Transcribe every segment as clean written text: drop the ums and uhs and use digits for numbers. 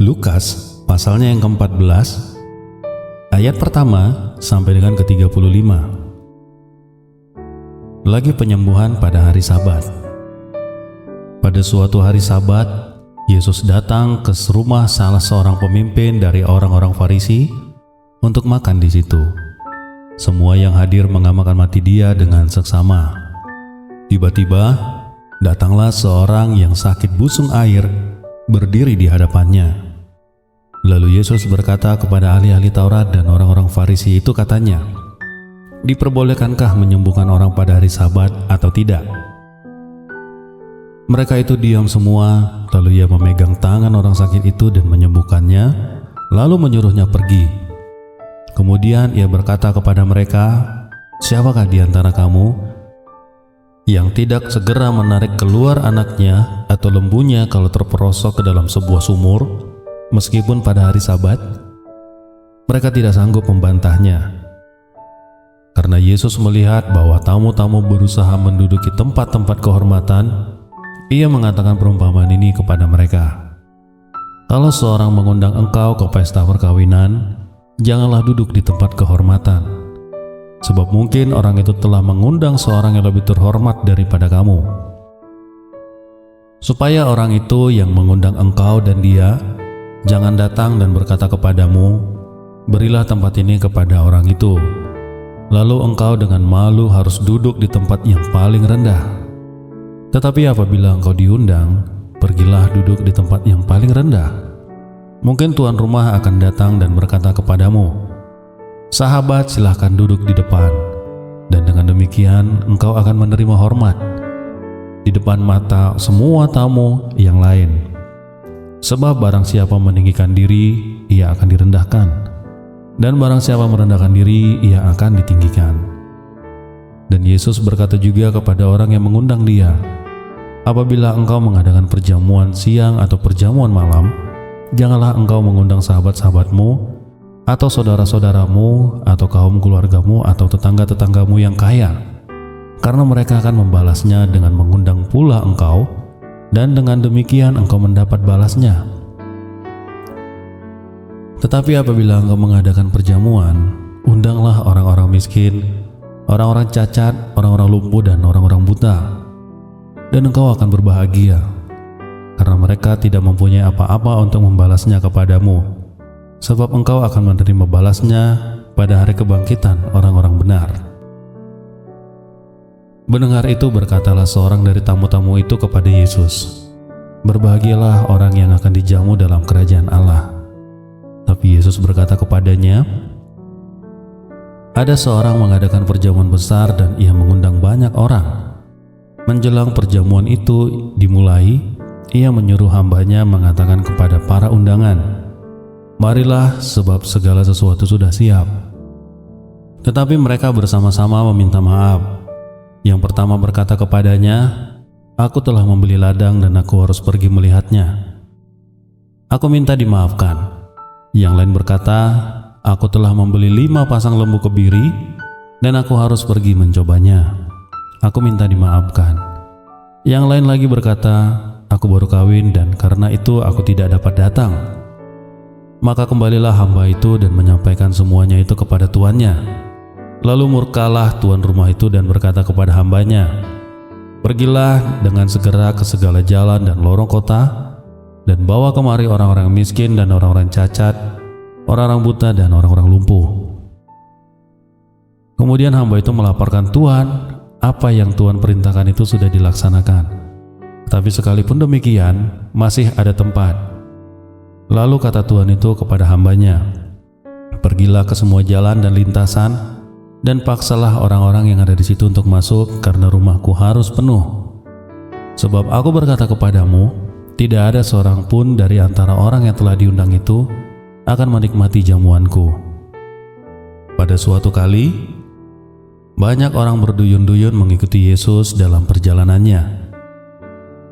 Lukas pasalnya yang ke-14 ayat pertama sampai dengan ke-35. Lagi penyembuhan pada hari Sabat. Pada suatu hari Sabat, Yesus datang ke rumah salah seorang pemimpin dari orang-orang Farisi untuk makan di situ. Semua yang hadir mengamati Dia dengan seksama. Tiba-tiba datanglah seorang yang sakit busung air berdiri di hadapannya. Lalu Yesus berkata kepada ahli-ahli Taurat dan orang-orang Farisi itu, katanya, "Diperbolehkankah menyembuhkan orang pada hari Sabat atau tidak?" Mereka itu diam semua. Lalu Ia memegang tangan orang sakit itu dan menyembuhkannya, lalu menyuruhnya pergi. Kemudian Ia berkata kepada mereka, "Siapakah di antara kamu yang tidak segera menarik keluar anaknya atau lembunya kalau terperosok ke dalam sebuah sumur, meskipun pada hari Sabat?" Mereka tidak sanggup membantahnya. Karena Yesus melihat bahwa tamu-tamu berusaha menduduki tempat-tempat kehormatan, Ia mengatakan perumpamaan ini kepada mereka. "Kalau seorang mengundang engkau ke pesta perkawinan, janganlah duduk di tempat kehormatan. Sebab mungkin orang itu telah mengundang seorang yang lebih terhormat daripada kamu. Supaya orang itu yang mengundang engkau dan dia jangan datang dan berkata kepadamu, 'Berilah tempat ini kepada orang itu.' Lalu engkau dengan malu harus duduk di tempat yang paling rendah. Tetapi apabila engkau diundang, pergilah duduk di tempat yang paling rendah. Mungkin tuan rumah akan datang dan berkata kepadamu, 'Sahabat, silahkan duduk di depan,' dan dengan demikian engkau akan menerima hormat di depan mata semua tamu yang lain. Sebab barang siapa meninggikan diri, ia akan direndahkan, dan barang siapa merendahkan diri, ia akan ditinggikan." Dan Yesus berkata juga kepada orang yang mengundang Dia, "Apabila engkau mengadakan perjamuan siang atau perjamuan malam, janganlah engkau mengundang sahabat-sahabatmu atau saudara-saudaramu atau kaum keluargamu atau tetangga-tetanggamu yang kaya, karena mereka akan membalasnya dengan mengundang pula engkau, dan dengan demikian engkau mendapat balasnya. Tetapi apabila engkau mengadakan perjamuan, undanglah orang-orang miskin, orang-orang cacat, orang-orang lumpuh, dan orang-orang buta, dan engkau akan berbahagia, karena mereka tidak mempunyai apa-apa untuk membalasnya kepadamu. Sebab engkau akan menerima balasnya pada hari kebangkitan orang-orang benar." Mendengar itu, berkatalah seorang dari tamu-tamu itu kepada Yesus, "Berbahagialah orang yang akan dijamu dalam kerajaan Allah." Tapi Yesus berkata kepadanya, "Ada seorang mengadakan perjamuan besar dan ia mengundang banyak orang. Menjelang perjamuan itu dimulai, ia menyuruh hambanya mengatakan kepada para undangan, 'Marilah, sebab segala sesuatu sudah siap.' Tetapi mereka bersama-sama meminta maaf. Yang pertama berkata kepadanya, 'Aku telah membeli ladang dan aku harus pergi melihatnya. Aku minta dimaafkan.' Yang lain berkata, 'Aku telah membeli 5 pasang lembu kebiri dan aku harus pergi mencobanya. Aku minta dimaafkan.' Yang lain lagi berkata, 'Aku baru kawin dan karena itu aku tidak dapat datang.' Maka kembalilah hamba itu dan menyampaikan semuanya itu kepada tuannya. Lalu murkalah tuan rumah itu dan berkata kepada hambanya, 'Pergilah dengan segera ke segala jalan dan lorong kota, dan bawa kemari orang-orang miskin dan orang-orang cacat, orang-orang buta dan orang-orang lumpuh.' Kemudian hamba itu melaporkan Tuan, apa yang Tuan perintahkan itu sudah dilaksanakan. Tapi sekalipun demikian, masih ada tempat. Lalu kata Tuhan itu kepada hambanya, 'Pergilah ke semua jalan dan lintasan, dan paksalah orang-orang yang ada di situ untuk masuk, karena rumahku harus penuh. Sebab aku berkata kepadamu, tidak ada seorang pun dari antara orang yang telah diundang itu akan menikmati jamuanku.' Pada suatu kali, banyak orang berduyun-duyun mengikuti Yesus dalam perjalanannya.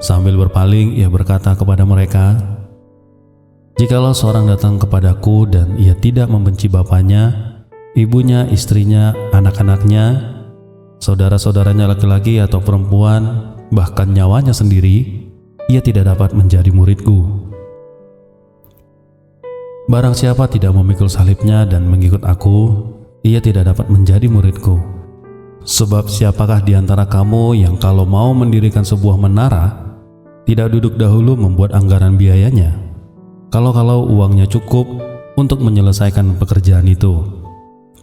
Sambil berpaling, Ia berkata kepada mereka, 'Jikalau seorang datang kepadaku dan ia tidak membenci bapaknya, ibunya, istrinya, anak-anaknya, saudara-saudaranya laki-laki atau perempuan, bahkan nyawanya sendiri, ia tidak dapat menjadi muridku. Barang siapa tidak memikul salibnya dan mengikut aku, ia tidak dapat menjadi muridku. Sebab siapakah di antara kamu yang kalau mau mendirikan sebuah menara, tidak duduk dahulu membuat anggaran biayanya, kalau uangnya cukup untuk menyelesaikan pekerjaan itu,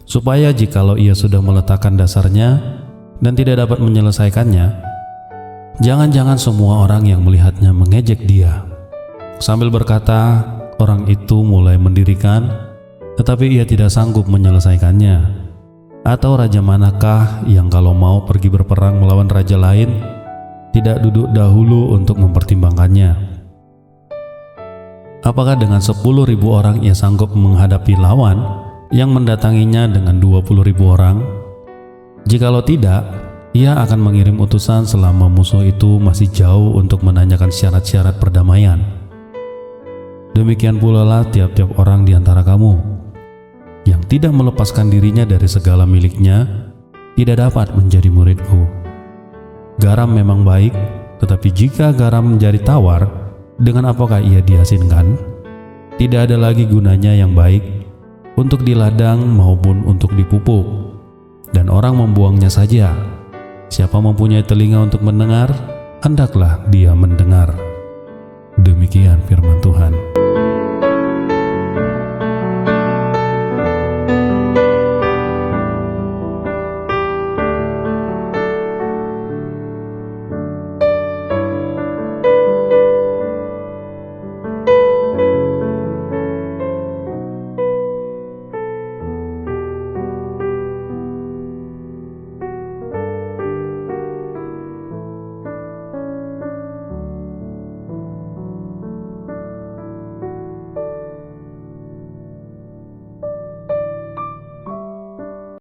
supaya jikalau ia sudah meletakkan dasarnya dan tidak dapat menyelesaikannya, jangan-jangan semua orang yang melihatnya mengejek dia, sambil berkata, orang itu mulai mendirikan, tetapi ia tidak sanggup menyelesaikannya. Atau raja manakah yang kalau mau pergi berperang melawan raja lain, tidak duduk dahulu untuk mempertimbangkannya? Apakah dengan 10.000 orang ia sanggup menghadapi lawan yang mendatanginya dengan 20.000 orang? Jikalau tidak, ia akan mengirim utusan selama musuh itu masih jauh untuk menanyakan syarat-syarat perdamaian. Demikian pula lah tiap-tiap orang di antara kamu yang tidak melepaskan dirinya dari segala miliknya tidak dapat menjadi muridku. Garam memang baik, tetapi jika garam menjadi tawar, dengan apakah ia diasinkan? Tidak ada lagi gunanya yang baik untuk di ladang maupun untuk dipupuk, dan orang membuangnya saja. Siapa mempunyai telinga untuk mendengar, hendaklah dia mendengar. Demikian firman Tuhan.